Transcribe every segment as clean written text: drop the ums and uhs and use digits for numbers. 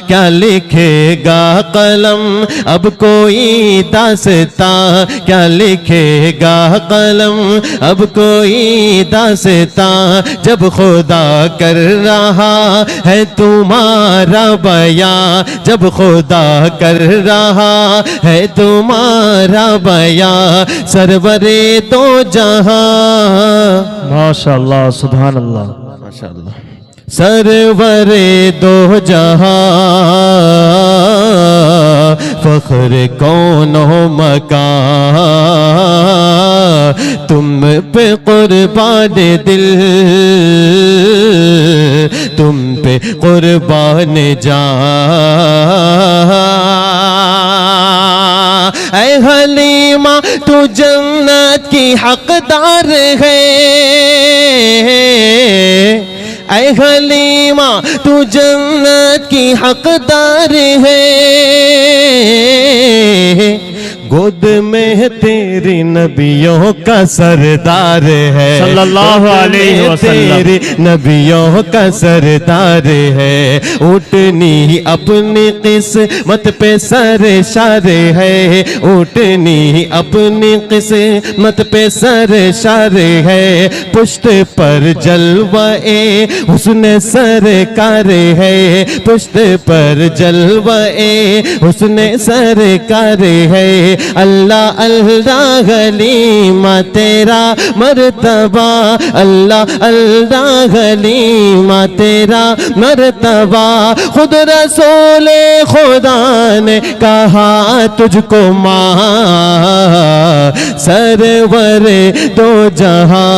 क्या लिखेगा कलम अब कोई दास्तां, क्या लिखेगा कलम अब कोई दास्तां, जब खुदा कर रहा है तुम्हारा बयां, जब खुदा कर रहा है तुम्हारा बयां, सरवरे दो जहां। माशाअल्लाह, सुभान अल्लाह, माशाअल्लाह। सरवरे दो जहां, फख्र कौन हो मकान, तुम पे कुर्बान दिल, तुम पे कुर्बान जान। ऐ हलीमा तू जन्नत की हकदार है, ऐ हलीमा तू जन्नत की हकदार है, गोद में तेरी नबियों का सरदार है, सल्लल्लाहु अलैहि वसल्लम, तेरी नबियों का सरदार है, उठनी अपनी किस्मत पे सर शार है, उठनी अपनी किस्मत पे सर शार है, पुश्त पर जलवाए हुस्न सरकार है, पुश्त पर जलवाए हुस्न सरकार है, अल्लाह अल्लाह हलीमा तेरा मर्तबा, अल्लाह अल्लाह हलीमा तेरा मर्तबा, खुद रसूले खुदा ने कहा तुझको माँ, सरवरे दो जहां,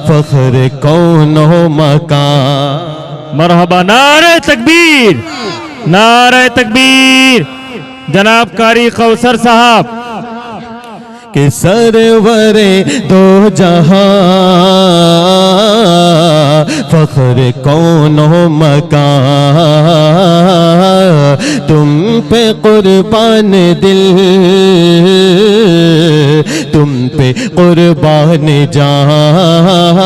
फख्र कौन हो मकान। मरहबा, नारे तकबीर, नारे तकबीर। जनाब कारी कौसर साहब के सरवरे दो जहां, फख्र कौन हो मकान, तुम पे कुर्बान दिल, तुम पे कुर्बान जान।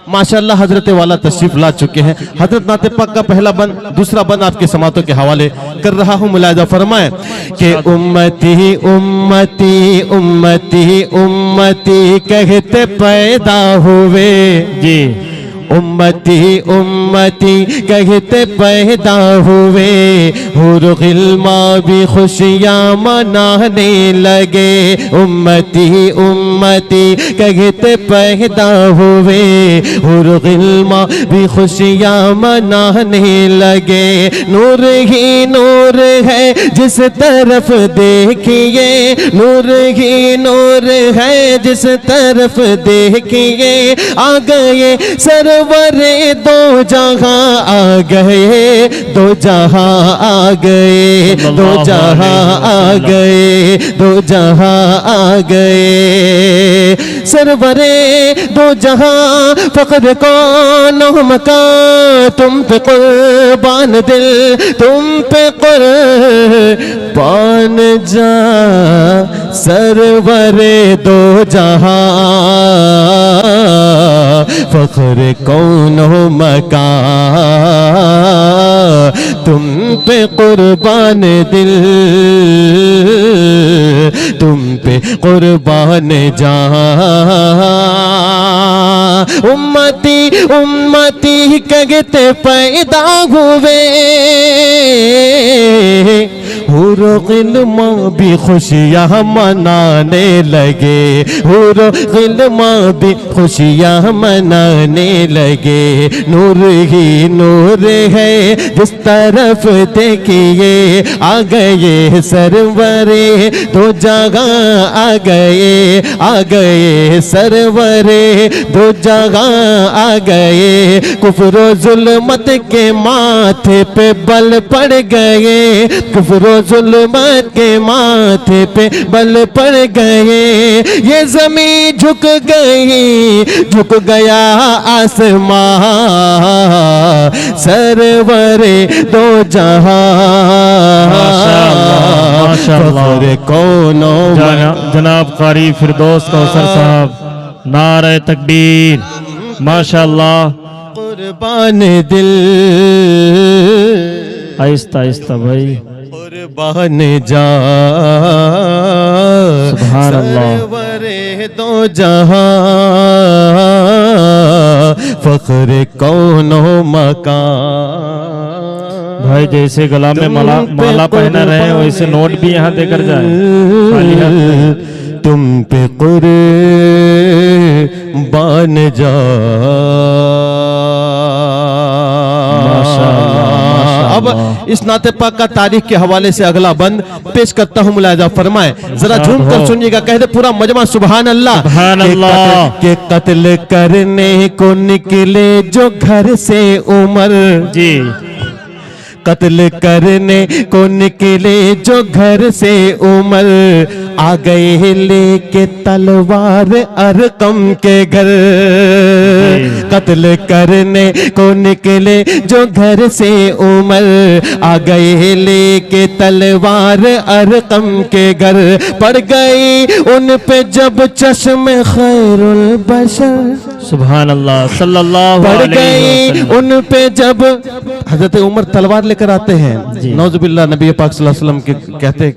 माशाअल्लाह हजरत वाला तशरीफ ला चुके हैं। हजरत नाते पाक का पहला बंद, दूसरा बंद आपके समातों के हवाले कर रहा हूँ। मुलाहिजा फरमाएं कि उम्मती उम्मती उम्मती उम्मती कहते पैदा हुए जी, उम्मती उम्मती कहते पैदा हुए, हुर गिल्मा भी खुशियाँ मनाने लगे, उम्मती उम्मती कहते पैदा हुए, हुर गिल्मा भी खुशियाँ मनाने लगे, नूर ही नूर है जिस तरफ देखिए, नूर ही नूर है जिस तरफ देखिए, आ गए सरवरे दो जहां आ गए, दो जहां आ गए, दो जहां आ गए, दो जहां आ गए, सरवरे दो जहां, फख्र कौन हो मकान, तुम पे कुर्बान दिल, तुम पे कुर्बान जा, सरवरे दो जहां, फख्र कौन हो मकान, तुम पे कुर्बान दिल, तुम पे कुर्बान जान। उम्मती उम्मती कहते पैदा हुए, हुर गिल्मा भी खुशियाँ मनाने लगे, हुर गिल्मा भी खुशियाँ मनाने लगे, नूर ही नूर है जिस तरफ देखिए, आ गए सरवरे दो जगह, आ गए, आ गए सरवरे दो जगह, आ गए, कुफ्र जुल्मत के माथे पे बल पड़ गए, कुफ्र जुल्मत के माथे पे बल पड़ गए, ये जमीन झुक गई, झुक गया आसमां, सरवरे दो जहां, फख्र कौन हो। जनाब कारी फिरदौस कौसर साहब, नारे तकबीर, माशाअल्लाह, कुर्बान दिल आहिस्ता आहिस्ता भाई। कुर्बान जा सुभान अल्लाह। सरवरे दो जहां फख्र कौनो मकान। भाई जैसे गला में माला पहना रहे वैसे नोट भी यहाँ देकर जाए खाली हाथ नहीं। तुम पे कुर्बान जा। अब इस नाते पाक का तारीख के हवाले से अगला बंद पेश करता हूँ, मुलाहिजा फरमाए, जरा झूम कर सुनिएगा, कह दे पूरा मजमा सुभान अल्लाह। सुभान अल्लाह। के कत्ल करने को निकले जो घर से उमर जी, कत्ल करने को निकले जो घर से उमर, आ गए लेके तलवार अरकम के घर। कत्ल करने को निकले जो घर से उमर, आ गए लेके तलवार अरकम के घर। पड़ गई उन पे जब चश्मे खैरुल बशर, सुभान अल्लाह सल्लल्लाहु पड़ अलैहि गई वसल्लम। उन पे जब हजरत उमर तलवार लेकर आते हैं, नौजुबिल्लाह, नबी पाक सल्लल्लाहु अलैहि वसल्लम के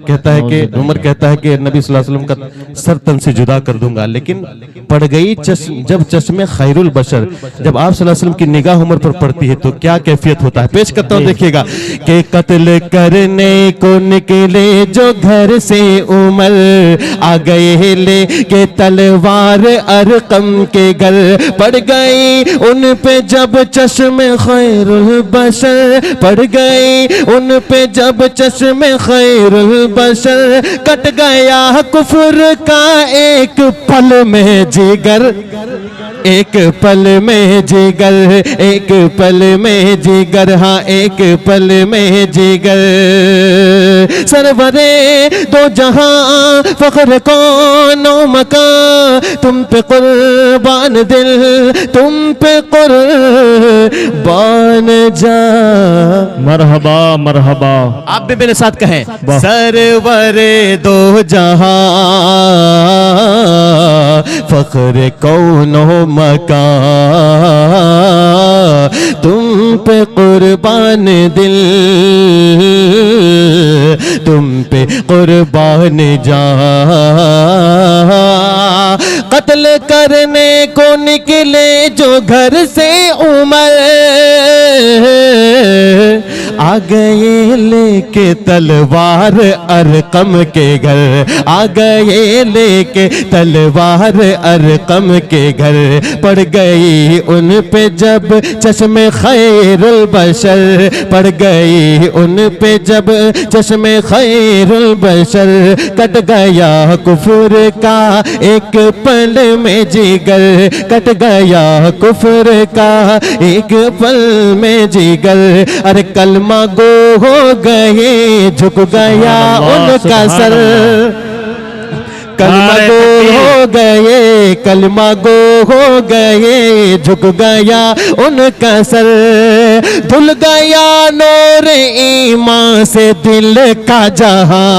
कहता है कि उमर कहता है कि नबी सल्लल्लाहु अलैहि वसल्लम का सर तन से जुदा कर दूंगा, लेकिन पड़ गई जब चश्मे खैरुल बशर, जब आप सल्लल्लाहु अलैहि वसल्लम की निगाह उमर पर पड़ती है तो क्या कैफियत होता है। पेश करता हूं, देखिएगा कि कत्ल करने को निकले जो घर से उमर, आ गए ले के तलवार अरकम के घर। पड़ गई उन पे जब चश्मे खैरुल बशर, पड़ गई उन पे जब चश्मे खैरुल बशर, कट गया कुफ्र का एक पल में जिगर, एक पल में जिगर, एक पल में जिगर, हाँ एक पल में जिगर। सरवरे दो जहां फख्र कौनो मकान, तुम पे कुर्बान दिल, तुम पे कुर्बान जा। मरहबा मरहबा। आप भी मेरे साथ कहें, सरवरे दो जहां फख्र कौनो मकान, तुम पे कुर्बान दिल, तुम पे कुर्बान जा। कत्ल करने को निकले जो घर से उमर, आ गए लेके तलवार अरकम के घर, आ गए लेके तलवार अरकम के घर। पड़ गई उन पे जब चश्मे खैरुल बशर, पड़ गई उन पे जब चश्मे खैरुल बशर, कट गया कुफर का एक पल में जिगर, कट गया कुफर का एक पल में जिगर। अरे कलमा गो हो गए, झुक गया उनका सर, कलमा गो हो गए, कलमा गो हो गए, झुक गया उनका सर। धुल गया नूर ईमान से दिल का जहां,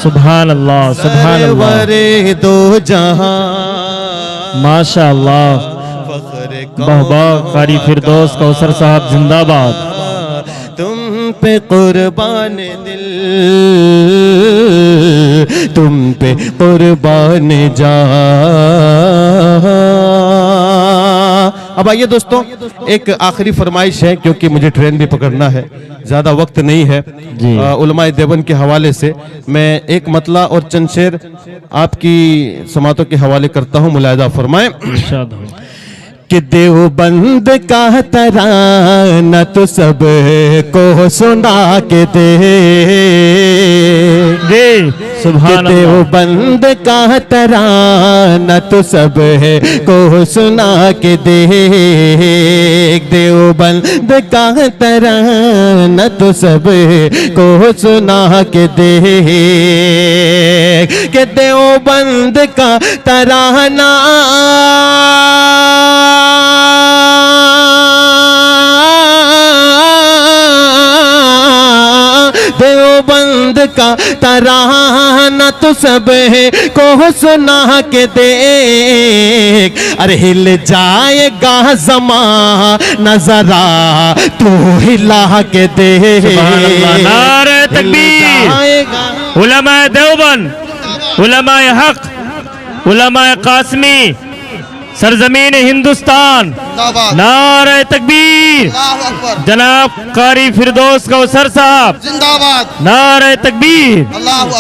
सुभान अल्लाह सुभान अल्लाह। सरवरे दो जहां माशा अल्लाह। वाह वाह। कारी फिरदौस कौसर साहब जिंदाबाद। तुम पे कुर्बान दिल, तुम पे कुर्बान जा। अब आइए दोस्तों, एक आखिरी फरमाइश है क्योंकि मुझे ट्रेन भी पकड़ना है, ज़्यादा वक्त नहीं है। उलमाए देवबंद के हवाले से मैं एक मतला और चंद शेर आपकी समातों के हवाले करता हूँ, मुलाहिजा फरमाएं कि देवबंद का तराना तो सब को सुना के दे, सुभान अल्लाह। देवबंद का तराना तो सब को सुना के दे, देवबंद का तराना तो सब को सुना के दे, कि देवबंद का तराना देवबंद का तराना तो सब है को सुना के देख, अरे हिल जाएगा ज़माना नजरा तू हिला के देख। सुभान अल्लाह, नारे तकबीर। उलमाए देवबंद, उलमाए हक, उलमाए कासमी, सरजमीन हिंदुस्तान, नारे तकबीर। जनाब कारी फिरदौस कौसर साहब जिंदाबाद, नारे तकबीर।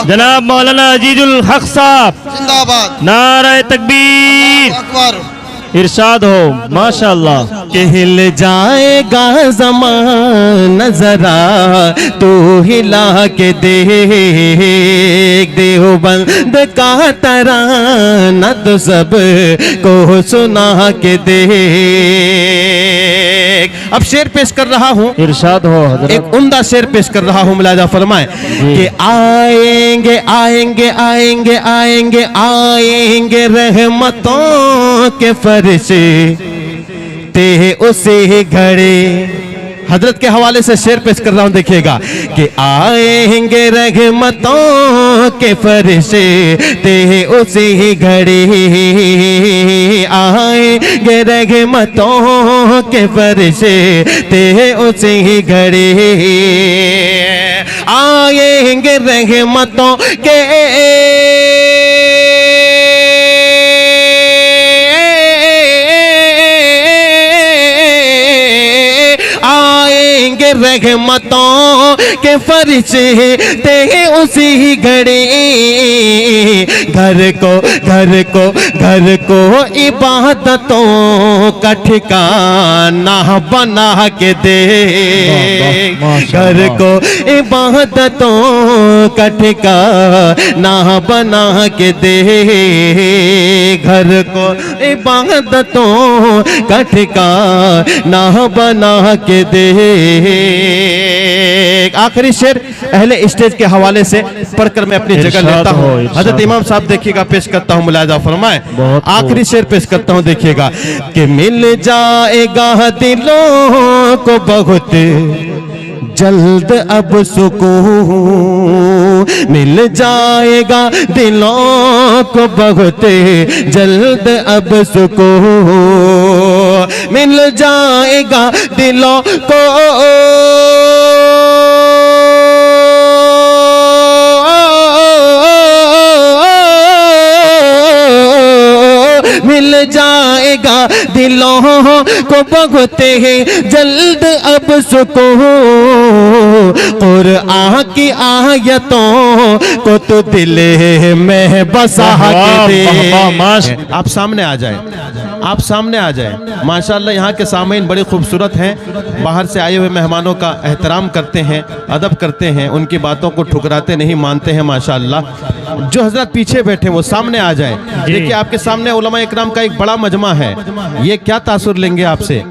जनाब मौलाना अजीजुल हक साहब जिंदाबाद, नारे तकबीर। अकबर। इरशाद हो माशाअल्लाह। कि हिल जाएगा ज़माना जरा तू हिला के देख, देवबंद का तराना तो सब को सुना के देख। अब शेर पेश कर रहा हूँ, इरशाद हो हजरत। एक उम्दा शेर पेश कर रहा हूँ, मुलाजा फरमाए कि आएंगे आएंगे आएंगे आएंगे आएंगे रहमतों के फरिश्ते ते उसी घड़े। हजरत के हवाले से शेर पेश कर रहा हूँ, देखिएगा कि आएंगे रहमतों के फरिश्ते ते उसी घड़ी, आएंगे रहमतों के फरिश्ते ते उसी घड़ी, आएंगे रहमतों के आएंगे रहमतों के फरिश्ते ते उसी घड़ी, घर को इबादतों का ठिकाना बना के दे, घर को इबादतों का ठिकाना बना के दे, घर को इबादतों का ठिकाना बना के दे। आखिरी शेर अहले स्टेज के हवाले से पढ़कर मैं अपनी जगह लेता हूँ। हजरत इमाम साहब देखिएगा, पेश करता हूँ, मुलाजा फरमाए। आखिरी शेर पेश करता हूँ, देखिएगा कि मिल जाएगा दिलों को बहुत जल्द अब सुकून, मिल जाएगा दिलों को बहुत जल्द अब सुकून, मिल जाएगा दिलों को मिल जाएगा दिलों को बहुत जल्द अब सुकून, कुरान की आयतों को तो दिल में बसा के दे। आप सामने आ जाए, आप सामने आ जाए। माशाल्लाह यहाँ के सामीन बड़े खूबसूरत हैं, बाहर से आए हुए मेहमानों का एहतराम करते हैं, अदब करते हैं, उनकी बातों को ठुकराते नहीं, मानते हैं माशाल्लाह। जो हजरत पीछे बैठे वो सामने आ जाए। देखिए आपके सामने उलमा इकराम का एक बड़ा मजमा है, ये क्या तासुर लेंगे आपसे।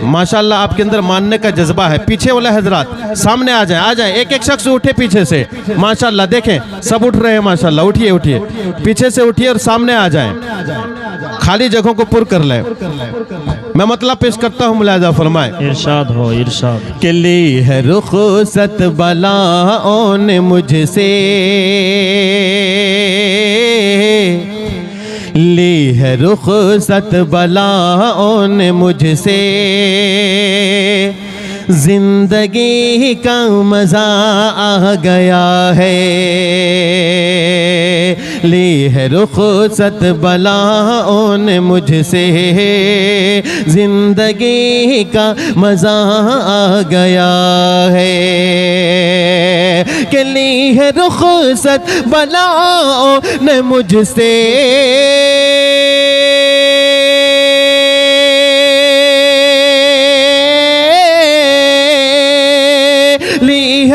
माशाल्लाह आपके अंदर मानने का जज्बा है। पीछे वाले हजरत सामने आ जाए, आ जाए, एक एक शख्स उठे पीछे से। माशाल्लाह देखें सब उठ रहे हैं, माशाल्लाह उठिए उठिए, पीछे से उठिए और सामने आ जाए, खाली जगहों को पुर कर लें। मैं मतलब पेश करता हूँ, मुलाजा फरमाए। इरशाद हो, इरशाद। के ली है रुखसत बलाओं ने मुझसे, ली है रुखसत बलाओं ने मुझसे, जिंदगी का मजा आ गया है, ली है रुखसत बलाओं ने मुझसे, जिंदगी का मजा आ गया है, कि ली है रुखसत बलाओं ने मुझसे,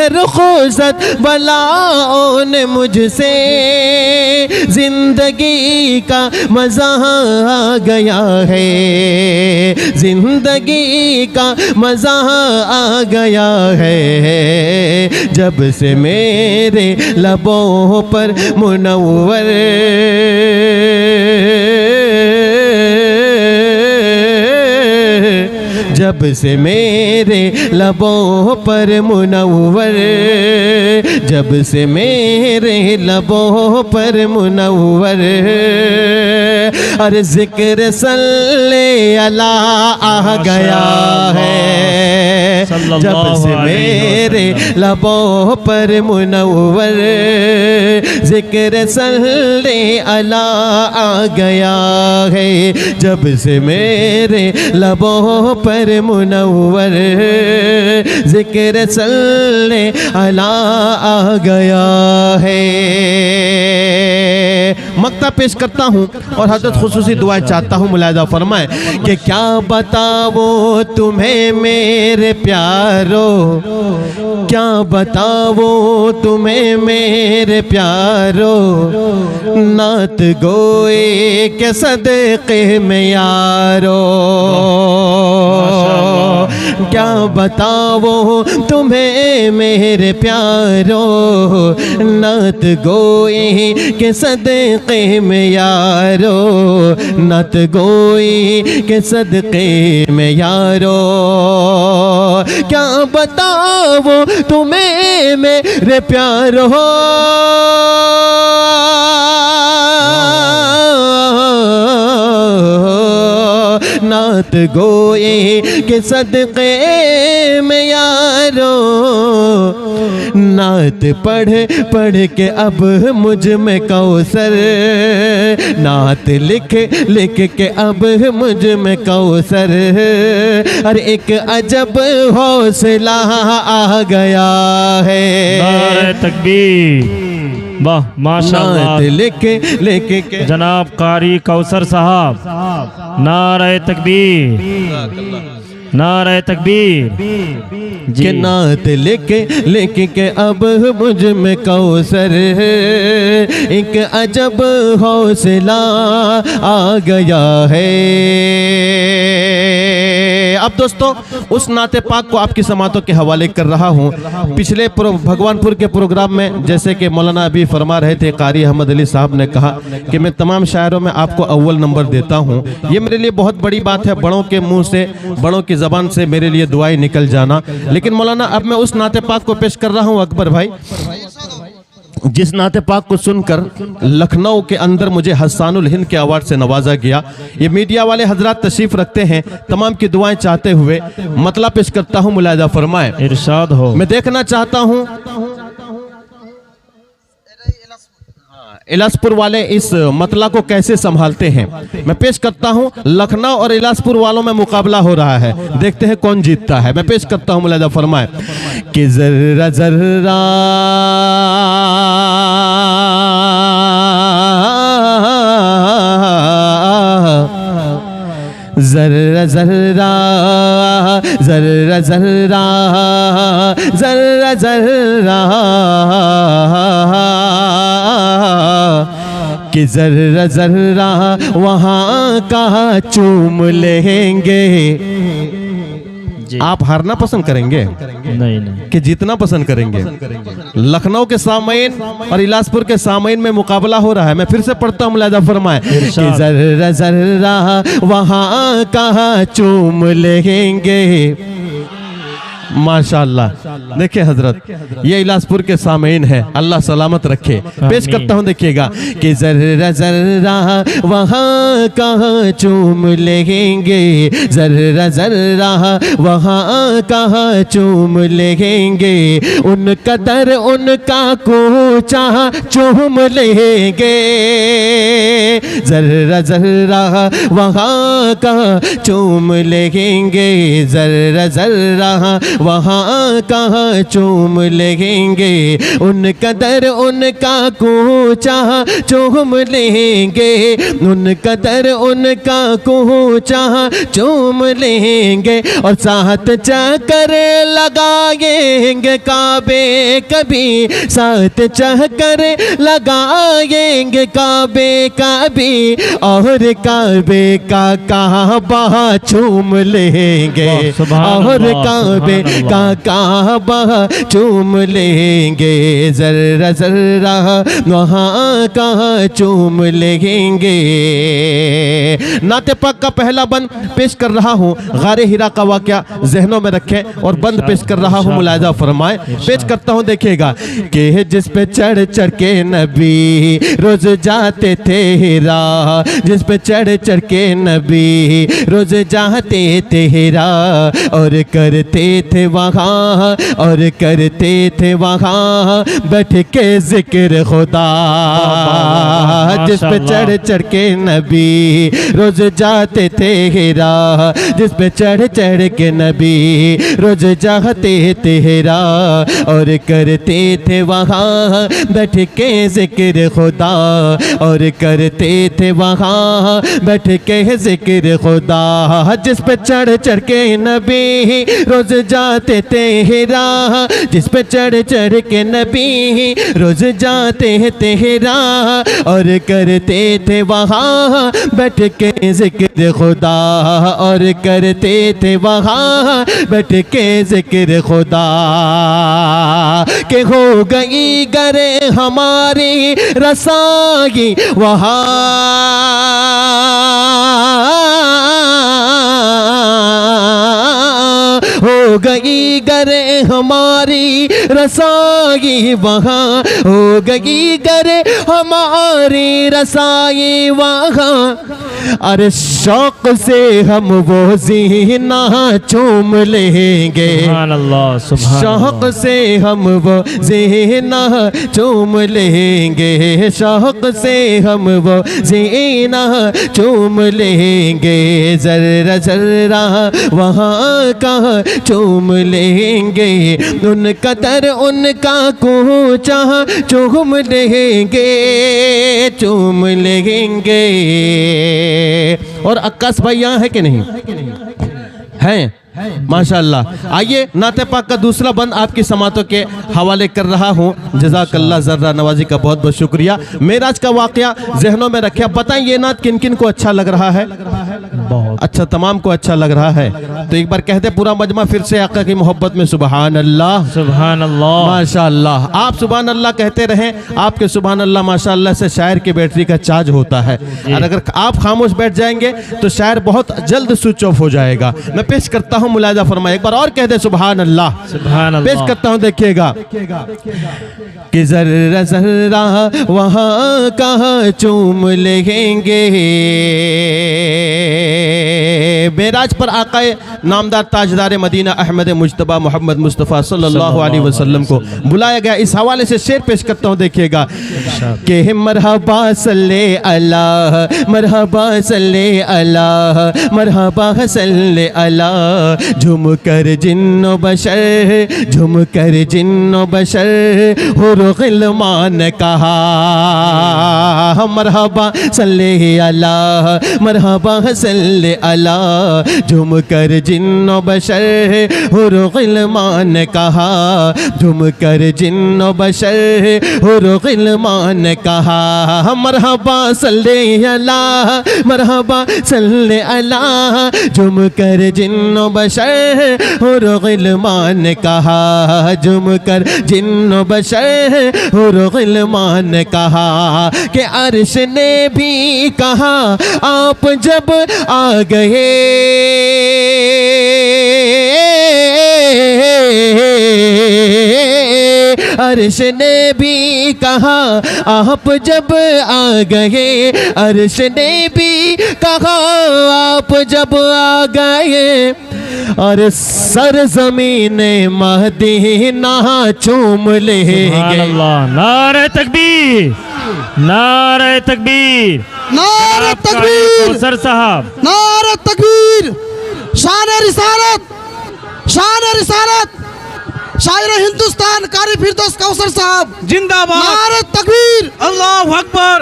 रुखसत बलाओं ने मुझसे, जिंदगी का मजा आ गया है, जिंदगी का मजा आ गया है, जब से मेरे लबों पर मुनव्वर जब से मेरे लबों पर मुनव्वर, जब से मेरे लबों पर मुनव्वर, और जिक्र सल्ले अला आ गया है। जब से मेरे लबों पर मुनव्वर, जिक्र सल्ले अला आ गया है। जब से मेरे लबों पर मुनव्वर, जिक्र सल्ले अला आ गया है। मक्ता पेश करता हूँ और हजरत खुसूसी दुआएं चाहता हूँ, मुलाहिजा फरमाएं कि क्या बताओ तुम्हें मेरे प्यारो, क्या बताओ तुम्हें मेरे प्यारो, नात गोए के सदक़े में यारो। क्या बताओ तुम्हें मेरे प्यारो, नात गोए के सदक़े में यारो, नात गोए के सदक़े में यारो। क्या बताओ तुम्हें मेरे प्यारो, नात गोए के सदक़े में यारो। नात पढ़ पढ़ के अब मुझ में कौसर, नात लिख लिख के अब मुझ में कौसर, और एक अजब हौसला आ गया है। नारे तकबीर, वाह माशाअल्लाह। नात लिख लिख के जनाब कारी कौसर साहब, नारे तकबीर, नारे तकबीर के नात लिख लिख के अब मुझ में कौसर, एक अजब हौसला आ गया है। अब दोस्तों उस नाते पाक को आपकी समातों के हवाले कर रहा हूँ। पिछले भगवानपुर के प्रोग्राम में जैसे कि मौलाना अभी फरमा रहे थे, कारी अहमद अली साहब ने कहा कि मैं तमाम शायरों में आपको अव्वल नंबर देता हूँ। ये मेरे लिए बहुत बड़ी बात है, बड़ों के मुंह से, बड़ों की ज़बान से मेरे लिए दुआएं निकल जाना। लेकिन मौलाना अब मैं उस नाते पाक को पेश कर रहा हूँ अकबर भाई, जिस नाते पाक को सुनकर लखनऊ के अंदर मुझे हस्सानुल हिंद के अवार्ड से नवाजा गया। ये मीडिया वाले हजरात तशरीफ रखते हैं, तमाम की दुआएं चाहते हुए मतला पेश करता हूँ, मुलाहिजा फरमाए, इरशाद हो। मैं देखना चाहता हूँ इलासपुर वाले इस मतला को कैसे संभालते हैं। मैं पेश करता हूं, लखनऊ और इलासपुर वालों में मुकाबला हो रहा है, देखते हैं कौन जीतता है। मैं पेश करता हूं, मुलाहिजा फरमाए कि जर्रा जर्रा जर्रा जर्रा जर्रा जर्रा जर्रा जर्रा कि जर्रा जर्रा वहाँ का चूम लेंगे। आप हारना पसंद करेंगे नहीं कि जीतना पसंद करेंगे? लखनऊ के सामईन और इलासपुर के सामईन में मुकाबला हो रहा है। मैं फिर से पढ़ता हूँ, मुलाहिजा फरमाए कि जर्रा जर्रा वहाँ का चूम लेंगे। माशाअल्लाह। देखिए हजरत, ये इलासपुर के सामईन है, अल्लाह सलामत रखे। पेश करता हूँ, देखिएगा कि जर्रा जर्रा वहाँ कहाँ चूम लेंगे, जर्रा जर्रा वहाँ कहाँ चूम लेंगे, उन कदर उनका कोचा चूम लेंगे। जर्रा जर्रा वहाँ कहाँ चूम लेंगे, जर्रा जर्रा वहाँ कहाँ चूम लेंगे, उन कदर उनका कोचा चूम लेंगे, उन कदर उनका कोचा चूम लेंगे। और साथ चक्कर लगाएंगे काबे कभी, साथ चक्कर लगाएंगे काबे कभी, और काबे का काबा चूम लेंगे, और काबे का काबा चूम लेंगे, जर्रा जर्रा वहाँ का चूम लेंगे। नाते पाक का पहला बंद पेश कर रहा हूँ, गारे हिरा का वाक़या जहनों में रखें और बंद पेश कर रहा हूँ, मुलाहिज़ा फरमाएं। पेश करता हूँ, देखिएगा कि जिस पे चढ़ चढ़ के नबी रोज जाते थे हिरा, जिस पे चढ़ चढ़ के नबी रोज जाते थे हिरा, और करते थे वहाँ, और करते थे वहाँ बैठ के जिक्र खुदा। जिस पे चढ़ चढ़ के नबी रोज जाते थे हिरा, जिस पे चढ़ चढ़ के नबी रोज जाते थे हिरा, और करते थे वहाँ बैठ के जिक्र खुदा, और करते थे वहाँ बैठ के जिक्र खुदा। जिस पे चढ़ चढ़ के नबी रोज जाते थे हिरा, जिस पे चढ़ चढ़ के नबी रोज जाते थे हिरा, और करते थे वहाँ बैठ के जिक्र खुदा, और करते थे वहाँ बैठ के जिक्र खुदा। के हो गई गरे हमारी रसाई वहाँ, हो गई गरे हमारी रसाई वहाँ, हो गई गरे हमारी रसाई वहाँ। अरे शौक से हम वो जीना चूम लेंगे, सुभान अल्लाह, सुभान शौक से हम वो जीना चूम लेंगे, शौक से हम वो जीना चूम लेंगे, जर्रा जर्रा वहाँ का चूम लेंगे, उनका दर उनका कूचा चूम लेंगे, चूम लेंगे। और अक्कास भाई यहाँ है कि नहीं? हैं माशाअल्लाह। आइए नाते पाक का दूसरा बंद आपकी समातों के हवाले कर रहा हूँ। जज़ाकल्लाह ज़र्रा नवाजी का बहुत बहुत शुक्रिया। मेराज का वाक़या जहनों में रखे। बताएं ये नात किन किन को अच्छा लग रहा है? बहुत अच्छा, तमाम को अच्छा लग रहा है। तो एक बार कहते पूरा मजमा फिर से आका की मोहब्बत में सुबहान अल्लाह, सुभान अल्लाह, माशाअल्लाह। आप सुबहान अल्लाह कहते रहें, आपके सुबहान अल्लाह माशाअल्लाह से शायर की बैटरी का चार्ज होता है, और अगर आप खामोश बैठ जाएंगे तो शायर बहुत जल्द स्विच ऑफ हो जाएगा। मैं पेश करता हूँ, मुलाहिज़ा फरमाए, एक बार और कह दे सुबहान अल्लाह। सुभान अल्लाह। पेश करता हूँ, देखिएगा कि जर्रा जर्रा वहाँ कहाँ चूम लेंगे। मेराज पर आकाए नामदार ताजदार मदीना अहमद मुज्तबा मोहम्मद मुस्तफ़ा सल्लल्लाहु अलैहि वसल्लम को बुलाया गया। इस हवाले से शेर पेश करता हूँ, देखिएगा कि मरहबा सल्ले अला, मरहबा सल्ले अला, मरहबा सल्ले अला, झुम कर जिन्नो बशर, झुम कर जिन्नो बशर हुर गिलमान कहा। मरहबा सल्ले अला, मरहबा सल्ले अला, झुम कर जिन्नो बशर हुर गिलमान कहा, झुम कर जिन्नो बशर हुर गिलमान कहा। मरहबा सल्ले अला, मरहबा सल्ले अला, झुम कर जिन्नो बशर हुर गिलमान कहा, झुम कर जिन्नो बशर हुर गिलमान कहा। कि अर्श ने भी कहा आप जब आ गए, अर्श ने भी कहा आप जब आ गए, अर्श ने भी कहा आप जब आ गए, और सर जमीन मदीना चूम लेंगे। सुभान अल्लाह। नारे तकबीर, नारे तकबीर, नारे तकबीर, सर साहब, नारे तकबीर, शान रिसालत, शान रिसालत, शायर हिंदुस्तान कारी फिरदौस कौसर साहब जिंदाबाद, नारे तकबीर, अल्लाहु अकबर।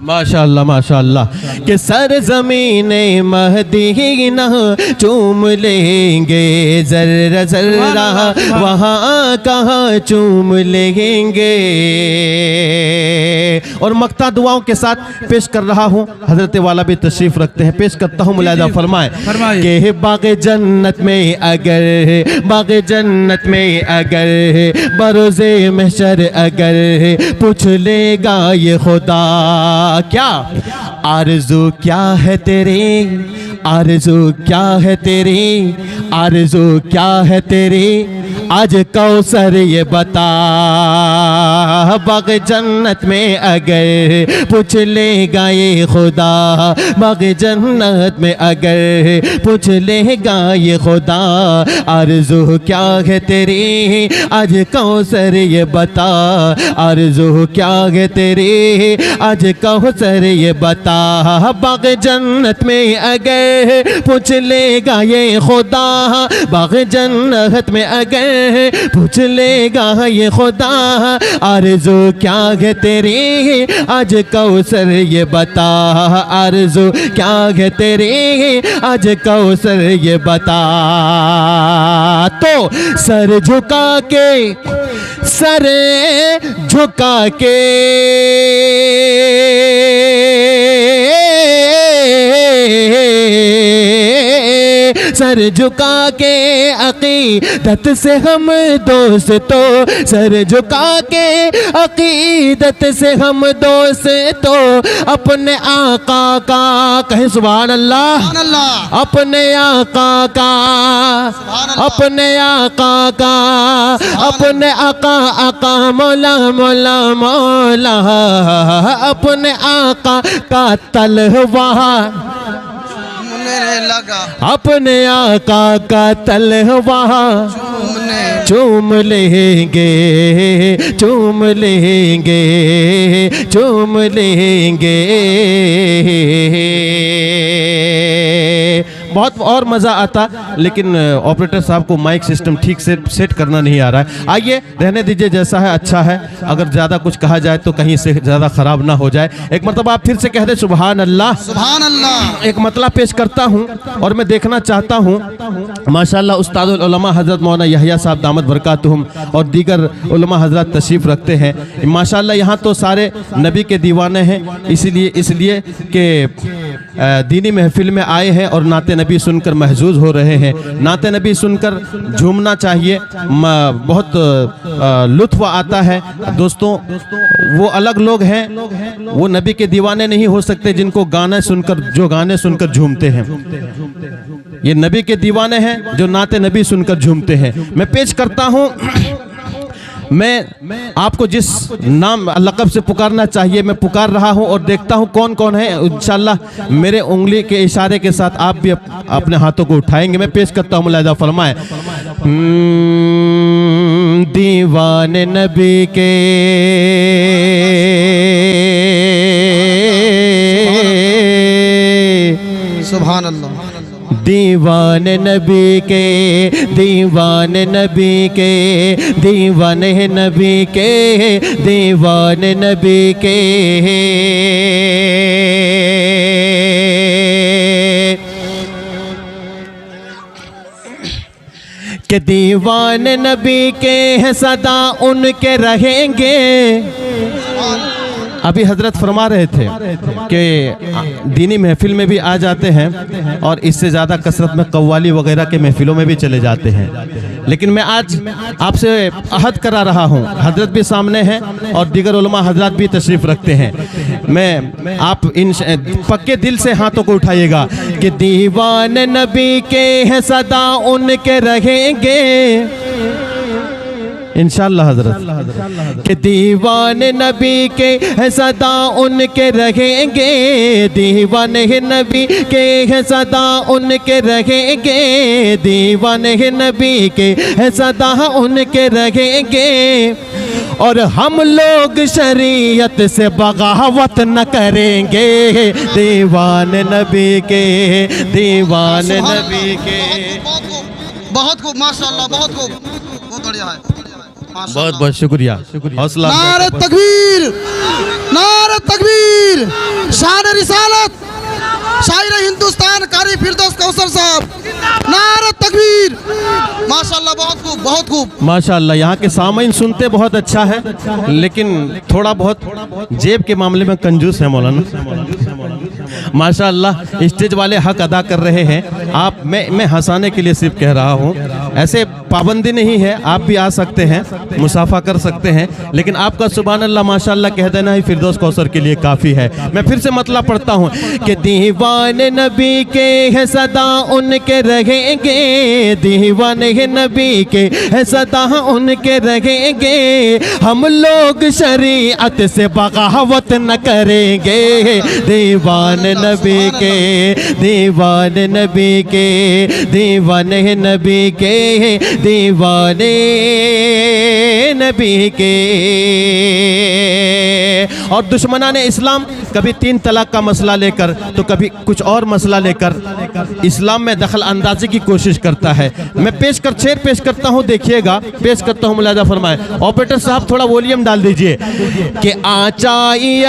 माशाअल्लाह माशाअल्लाह कि सर ज़मीने मदीना चूम लेंगे जर्रा जर्रा वहाँ कहाँ चूम लेंगे। और मक्ता दुआओं के साथ पेश कर रहा हूँ, हजरत वाला भी तशरीफ रखते हैं, पेश करता हूँ, मुलाहिजा फरमाए कि बाग़ जन्नत में अगर, बाग़ जन्नत में अगर बरोज़े महशर अगर पूछ लेगा ये खुदा क्या आरज़ू क्या है तेरी, आरज़ू क्या है तेरी, आरज़ू क्या है तेरी, आज कौसर ये बता। बाग़ जन्नत में अगर पूछ लेगा ये खुदा, बाग़ जन्नत में अगर पूछ लेगा ये खुदा, आरज़ू क्या है तेरी, आज कौसर ये बता, आरज़ू क्या है तेरी, आज कौसर ये बता। बाग़ जन्नत में अगर पूछ लेगा ये खुदा, बाग़ जन्नत में अगर पूछ लेगा ये खुदा, आरज़ू क्या है तेरी, आज कौसर ये बता, आरज़ू क्या है तेरी, आज कौसर ये बता। तो सर झुका के, सर झुका के सर झुका के अकीदत से हम दोस्तों, सर झुका के अकीदत से हम दोस्तों अपने आका का कहें सुभान अल्लाह, अपने आका का, अपने आका का, अपने आका आका मौला मौला मौला, अपने आका का तलवा लगा, अपने आका का तलवा चूम लेंगे, चूम लेंगे, चूम लेंगे। बहुत और मज़ा आता, लेकिन ऑपरेटर साहब को माइक सिस्टम ठीक से सेट करना नहीं आ रहा है। आइए रहने दीजिए, जैसा है अच्छा है, अगर ज़्यादा कुछ कहा जाए तो कहीं से ज़्यादा ख़राब ना हो जाए। एक मरतबा आप फिर से कह दे सुभान अल्लाह, सुभान अल्लाह। एक मतला पेश करता हूँ और मैं देखना चाहता हूँ माशाअल्लाह उस्तादुल उलमा हज़रत मौलाना यहया साहब दामत बरकातुहुम और दीगर उलमा हज़रत तशरीफ़ रखते हैं। माशाअल्लाह यहाँ तो सारे नबी के दीवाने हैं, इसलिए कि दीनी महफिल में आए हैं और नाते नबी सुनकर महजूज हो रहे हैं। नाते नबी सुनकर झूमना चाहिए, बहुत लुत्फ़ आता है। दोस्तों वो अलग लोग हैं, वो नबी के दीवाने नहीं हो सकते जिनको गाने सुनकर, जो गाने सुनकर झूमते हैं। ये नबी के दीवाने हैं जो नाते नबी सुनकर झूमते हैं। मैं पेश करता हूँ, मैं आपको जिस नाम लक़ब से पुकारना चाहिए मैं पुकार रहा हूं और देखता हूं कौन कौन है। इंशाअल्लाह मेरे उंगली के इशारे के साथ आप भी अपने हाथों को उठाएंगे। मैं पेश करता हूं, मुलाहिजा फरमाए। दीवाने नबी के, सुभान अल्लाह। दीवाने नबी के, दीवाने नबी के, दीवाने नबी के, दीवाने नबी के, के दीवाने नबी के हैं सदा उनके रहेंगे। अभी हजरत फरमा रहे थे कि दीनी महफिल में भी आ जाते हैं और इससे ज़्यादा कसरत में कव्वाली वगैरह के महफिलों में भी चले जाते हैं, लेकिन मैं आज आपसे अहद करा रहा हूँ, हजरत भी सामने हैं और दीगर उलमा हजरत भी तशरीफ़ रखते हैं। मैं आप इन पक्के दिल से हाथों को उठाइएगा कि दीवाने नबी के हैं सदा उनके रहेंगे इंशाअल्लाह हजरत, के दीवाने नबी के हैं सदा उनके रहेंगे, दीवाने नबी के हैं सदा उनके रहेंगे, दीवाने नबी के हैं सदा उनके रहेंगे। और हम लोग शरीयत से बगावत न करेंगे, दीवाने नबी के, दीवाने नबी के। बहुत खूब माशाअल्लाह, बहुत खूब, बहुत बढ़िया है। बहुत बहुत शुक्रिया, हौसला नारे तकबीर, नारे तकबीर, शान रिसालत, शायर हिंदुस्तान कारी फिरदौस कौसर साहब, नारे तकबीर। माशाल्लाह, बहुत खूब, बहुत खूब। माशाअल्लाह। यहाँ के सामईन सुनते बहुत अच्छा है, लेकिन थोड़ा बहुत जेब के मामले में कंजूस है मौलाना। माशाअल्लाह, स्टेज वाले हक अदा कर रहे हैं। आप मैं हंसाने के लिए सिर्फ कह रहा हूँ, ऐसे पाबंदी नहीं है, आप भी आ सकते हैं, मुसाफा कर सकते हैं, लेकिन आपका सुभान अल्लाह माशाअल्लाह कह देना ही फिरदौस कौसर के लिए काफ़ी है। मैं फिर से मतलब पढ़ता हूँ कि दीवाने नबी के है सदा उनके रहेंगे, दीवाने नबी के है सदा उनके रहेंगे, हम लोग शरीयत से बगावत न करेंगे। दीवाने नबी के, दीवाने नबी के, दीवाने नबी के, दीवाने नबी के। और दुश्मनाने इस्लाम कभी 3 तलाक का मसला लेकर तो कभी कुछ और मसला लेकर इस्लाम में दखल अंदाजी की कोशिश करता है। मैं शेर पेश करता हूँ, देखिएगा, पेश करता हूँ, मुलाहिजा फरमाए। ऑपरेटर साहब थोड़ा वॉल्यूम डाल दीजिए कि आचाई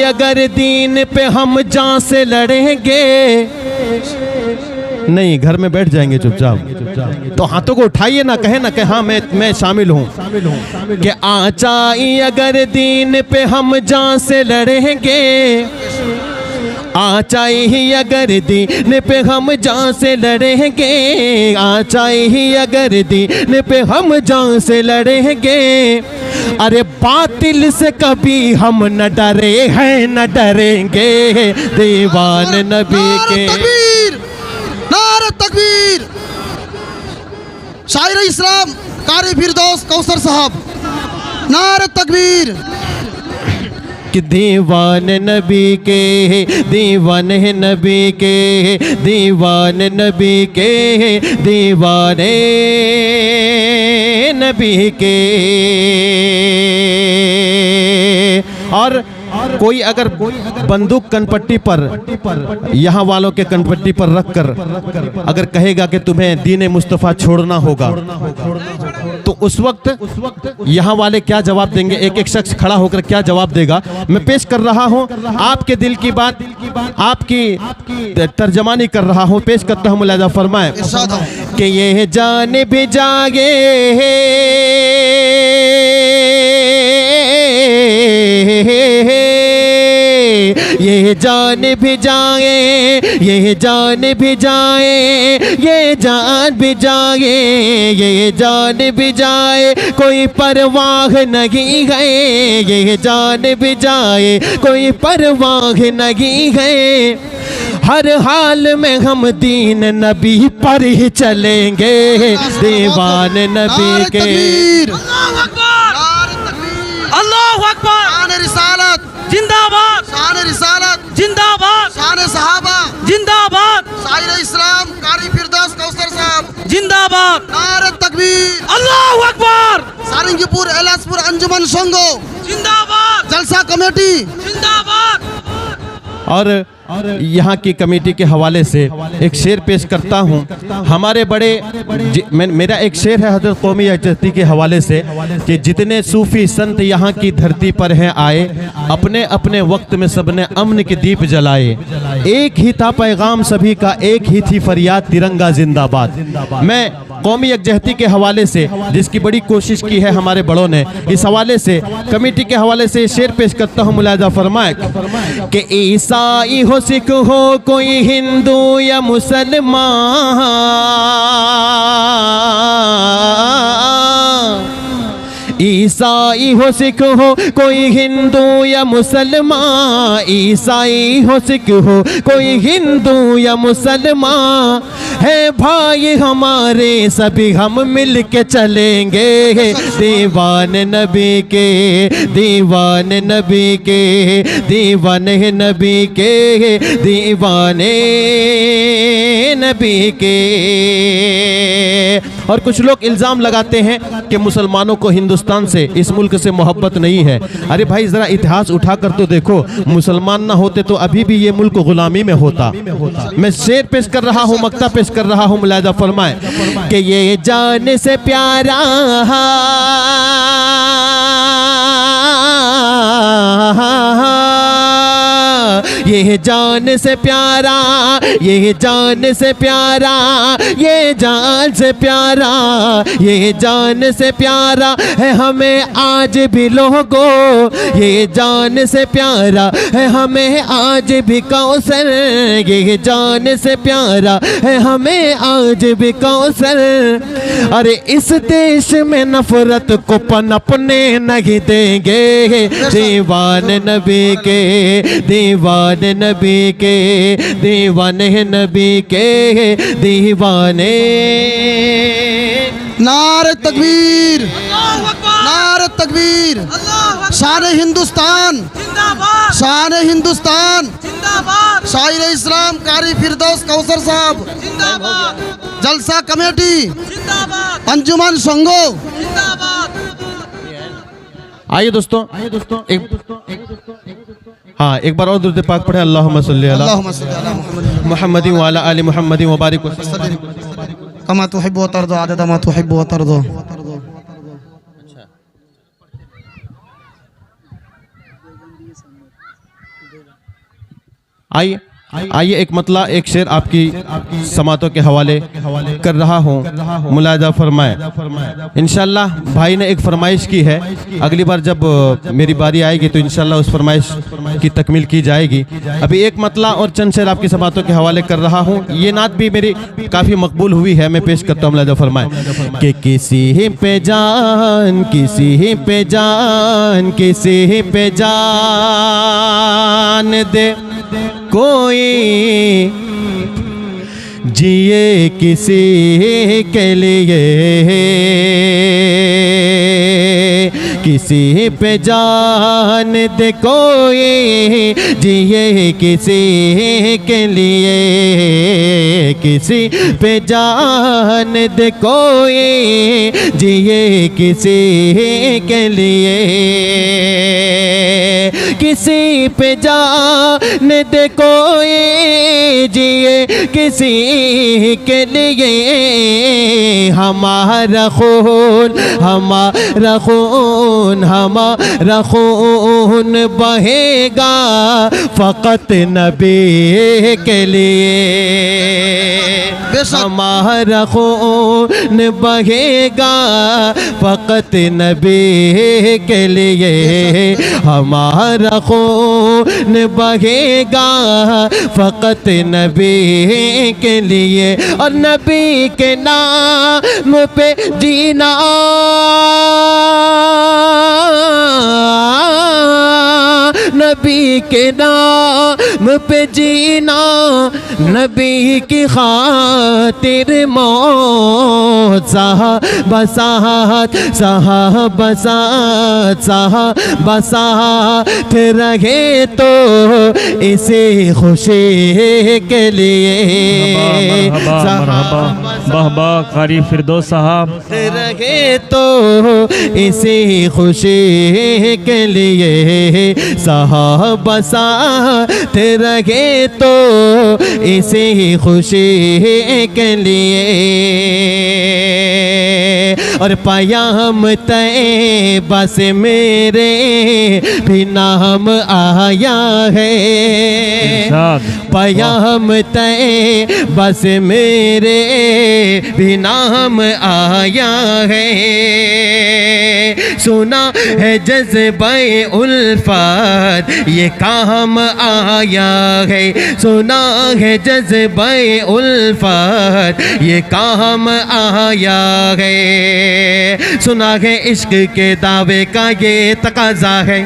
अगर दीन पे हम जान से लड़ेंगे, नहीं घर में बैठ जाएंगे चुपचाप, तो हाथों को उठाइए ना, कहे ना कि हाँ मैं शामिल हूँ। कि आचाई अगर दीन पे हम जान से लड़ेंगे, आचाई ही अगर दीन पे हम जान से लड़ेंगे, आचाई ही अगर दीन पे हम जान से लड़ेंगे, अरे बातिल से कभी हम न डरे हैं न डरेंगे। दीवान नबी के, नारे तकबीर, शायर इस्लाम कारी फिरदौस कौसर साहब, नारे तकबीर। कि दीवान नबी के, दीवाने नबी के, दीवान नबी के, दीवाने नबी के। और कोई अगर बंदूक कनपट्टी पर, यहाँ वालों के कनपट्टी पर रखकर अगर कहेगा कि तुम्हें दीन मुस्तफ़ा छोड़ना होगा, तो उस वक्त यहाँ वाले क्या जवाब देंगे? एक एक शख्स खड़ा होकर क्या जवाब देगा? मैं पेश कर रहा हूँ आपके दिल की बात, आपकी तर्जमानी कर रहा हूँ, पेश करता हूँ, मुलाहिजा फरमाए कि ये जान भी जागे, ये जान भी जाए, ये जान भी जाए, ये जान भी जाए, ये जान भी जाए, कोई परवाह नहीं है, ये जान भी जाए, कोई परवाह नहीं है, हर हाल में हम दीन नबी पर ही चलेंगे। दीवान नबी के, अल्लाहु अकबर, शान रिसालत जिंदाबाद, शान रिसालत जिंदाबाद, शान सहाबा जिंदाबाद, शायर इस्लाम कारी फिरदौस कौसर साहब जिंदाबाद, नारे तकबीर, अल्लाहु अकबर, सारंगीपुर एलासपुर अंजुमन संघो जिंदाबाद, जलसा कमेटी जिंदाबाद। और यहाँ की कमेटी के हवाले से एक शेर पेश करता हूँ। हमारे बड़े मेरा एक शेर है हज़रत कौमी यकजहती के हवाले से कि जितने सूफ़ी संत यहाँ की धरती पर हैं आए, अपने अपने वक्त में सबने अमन के दीप जलाए, एक ही था पैगाम सभी का, एक ही थी फरियाद तिरंगा जिंदाबाद। मैं कौमी यकजहती के हवाले से, जिसकी बड़ी कोशिश की है हमारे बड़ों ने, इस हवाले से कमेटी के हवाले से शेर पेश करता हूँ, मुलाहिजा फरमाए कि ईसाई हो, सिख हो, कोई हिंदू या मुसलमान, ईसाई हो, सिख हो, कोई हिंदू या मुसलमान, ईसाई हो, सिख हो, कोई हिंदू या मुसलमान, है भाई हमारे सभी हम मिल के चलेंगे। दीवान नबी के, दीवान नबी के, दीवाने नबी के, दीवाने नबी के। और कुछ लोग इल्ज़ाम लगाते हैं कि मुसलमानों को हिंदुस्तान से, इस मुल्क से मोहब्बत नहीं है। अरे भाई ज़रा इतिहास उठाकर तो देखो, मुसलमान ना होते तो अभी भी ये मुल्क गुलामी में होता। मैं शेर पेश कर रहा हूँ, मक्ता पेश कर रहा हूँ, मुलाहिज़ा फरमाए कि ये जान से प्यारा ये जान से प्यारा, ये जान से प्यारा, ये जान से प्यारा, ये जान से प्यारा है हमें आज भी लोगों, ये जान से प्यारा है हमें आज भी कौसर, ये जान से प्यारा है हमें आज भी कौसर। अरे इस देश में नफरत को पनपने नहीं देंगे, दीवान नबी के, दीवान नबी के, दीवाने नबी के दीवाने। नारे तकबीर, नारे तकबीर, शान हिंदुस्तान जिंदाबाद, शान हिंदुस्तान जिंदाबाद, शायर इस्लाम कारी फिरदौस कौसर साहब जिंदाबाद, जलसा कमेटी जिंदाबाद, अंजुमन संघो जिंदाबाद। आइए दोस्तों, हाँ एक बार और दुरूद पाक पढ़े, अल्लाहुम्मा सल्ली अला मुहम्मद व अला आलि मुहम्मद व बारिक वसल्लम कमा तुहिब्बु व तर्ज़ा अदद मा तुहिब्बु व तर्ज़ा। आइए आइए एक मतला, एक शेर आपकी समातों के हवाले कर रहा हूँ, मुलाहिज़ा फरमाए। इंशाल्लाह भाई ने एक फरमाइश की है, अगली बार जब मेरी बारी आएगी तो इंशाल्लाह उस फरमाइश की तकमील की जाएगी। अभी एक मतला और चंद शेर आपकी समातों के हवाले कर रहा हूँ। ये नात भी मेरी काफ़ी मकबूल हुई है, मैं पेश करता हूँ, मुलाहिज़ा फरमाए कि किसी पे जान, किसी पे जान, किसी पे जान दे कोई, जिए किसी के लिए, किसी पे जान दे कोई, जिए किसी के लिए, किसी पे जान दे कोई, जिए किसी के लिए, किसी पे जान दे कोई, जिए किसी के लिए। हमारा खून, हमारा खून, हमारा खून बहेगा फ़कत नबी के लिए, हमारा खून बहेगा फ़कत नबी के लिए, हमारा खून बहेगा फ़कत नबी के लिए। और नबी के नाम पे जीना, नबी के नाम पे जीना, नबी की खातिर मौत, साहबसात, साहबसात, साहबसात रहे तो इसी खुशी के लिए। बाबा कारी फिरदौस साहब रहे तो इसी खुशी के लिए, साहब साथ रहे तो इसी खुशी के लिए। और पयाम तैयबा से मेरे भी नाम आया है, पयाम तैयबा से मेरे भी नाम आया है। सुना है जज़्बे उल्फत ये काम आया है, सुना है जज़्बे उल्फत ये काम आया है। सुना है इश्क के दावे का ये तकाजा है,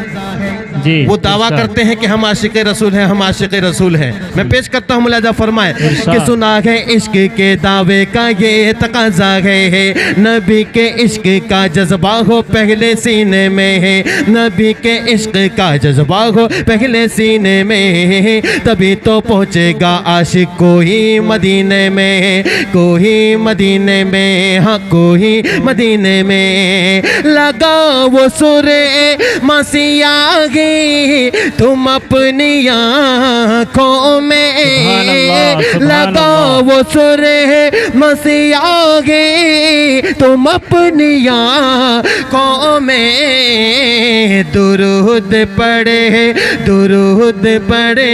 जी, वो दावा इरशाद। करते हैं कि हम आशिक रसूल हैं, हम आशिक रसूल हैं। मैं पेश करता हूँ, मुलाजा फरमाए कि सुना है इश्क के दावे का ये तकाजा है, नबी के इश्क का जज्बा हो पहले सीने में है, नबी के इश्क का जज्बा हो पहले सीने में, तभी तो पहुँचेगा आशिक कोई मदीने में, कोई मदीने में, हाँ कोई मदीने में। लगा वो सुरे मसीहा गे तुम अपनी आँखों में, सुभान अल्लाह, सुभान लगा अल्लाह। वो सुरे मसीहा गे तुम अपनी आँखों में। दुरूद पढ़े, दुरूद पढ़े,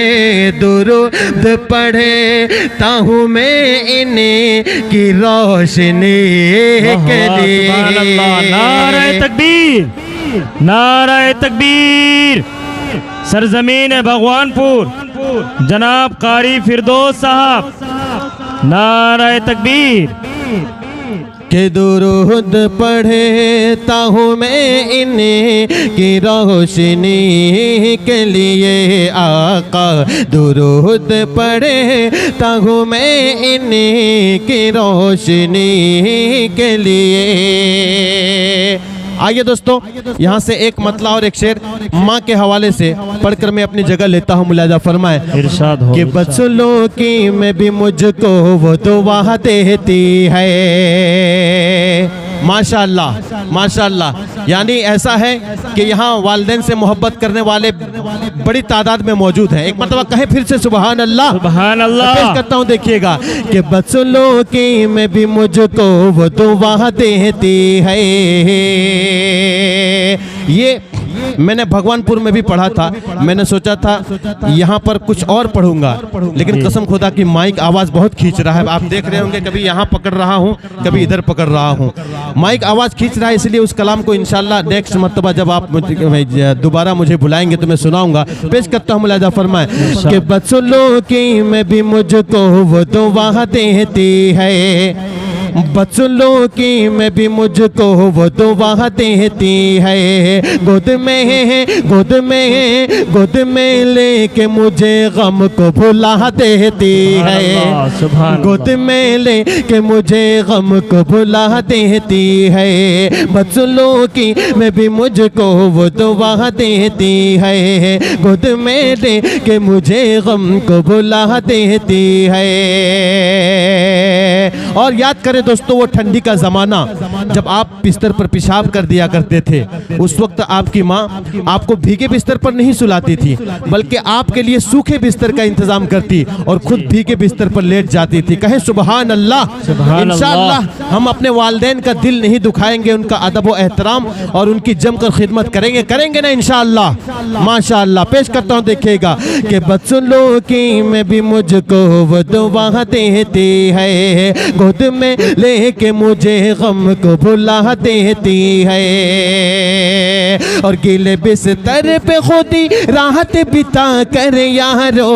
दुरूद पढ़े ताहू में इन्हें की रोशनी के लिए। सुभान अल्लाह, नारे तकबीर, नारे तकबीर। सरजमीन भगवानपुर, जनाब कारी फिरदौस साहब, नारे तकबीर। के दुरूद पढ़े ताहू में इन्हें की रोशनी के लिए, आका दुरूद पढ़े ताहू में इन्हें की रोशनी के लिए। आइए दोस्तों, यहाँ से एक मतला और एक शेर माँ के हवाले से पढ़कर मैं अपनी जगह लेता हूँ। मुलाजा फरमाए इरशाद हो, कि इरशाद। बच्चों की में भी मुझको वो दुआ देती है। माशाअल्लाह, माशाअल्लाह। यानी ऐसा है कि यहाँ वालिदैन से मोहब्बत करने वाले बड़ी तादाद में मौजूद हैं। एक मतलब कहें फिर से सुभान अल्लाह, सुभान पेश अल्लाह। करता हूँ। देखिएगा कि बच्चों की में भी मुझको वो दुआ देती है। ये मैंने भगवानपुर में भी पढ़ा था। मैंने सोचा था यहाँ पर कुछ और पढ़ूंगा, लेकिन कसम खुदा की माइक आवाज़ बहुत खींच रहा है। आप देख रहे होंगे कभी यहाँ पकड़ रहा हूँ, कभी इधर पकड़ रहा हूँ। माइक आवाज़ खींच रहा है, इसलिए उस कलाम को इंशाल्लाह नेक्स्ट मर्तबा जब आप दोबारा मुझे बुलाएंगे तो मैं सुनाऊंगा। पेश करता हूँ, मुलाजा फरमाए कि बच्चों की में भी मुझको वो दुआ देती है। बच्चों की में भी मुझको वो दुआ देती है। गोद में, गोद में, गोद में लेके मुझे गम को भुला देती है। सुभान गोद अल्लाह। में लेके मुझे गम को भुला देती है। बच्चों की में भी मुझको वो दुआ देती है। गोद में लेके मुझे गम को भुला देती है। और याद करें दोस्तों, वो ठंडी का ज़माना जब आप बिस्तर पर पेशाब कर दिया करते थे, उस वक्त आपकी माँ आपको भीगे बिस्तर पर नहीं सुलाती थी, बल्कि आपके लिए सूखे बिस्तर का इंतज़ाम करती और खुद भीगे बिस्तर पर लेट जाती थी। कहें सुभान अल्लाह। सुभान इंशाअल्लाह हम अपने वालिदैन का दिल नहीं दुखाएंगे, उनका अदब व एहतराम और उनकी जमकर खिदमत करेंगे, करेंगे ना इंशाअल्लाह। माशाअल्लाह। पेश करता हूँ, देखिएगा कि बच्चों की में भी मुझको वो दुआ देती है। गोद में लेके मुझे गम को भुला देती है। और गीले बिस्तर पे खुदी राहत बिता कर यारो,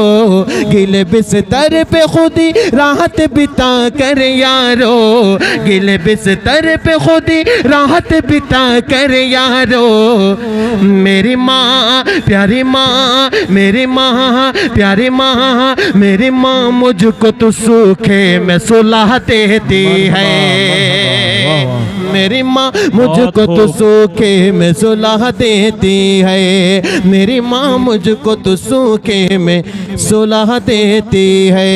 गीले बिस्तर पे खुदी राहत बिता कर यारो, गीले बिस्तर पे खुदी राहत बिता कर यारो। मेरी माँ प्यारी माँ, मेरी माँ प्यारी माँ, मेरी माँ मुझको तो सूखे में सुला देती है। मेरी माँ मुझको तो सूखे में सुला देती है। मेरी माँ मुझको तो सूखे में सुला देती है।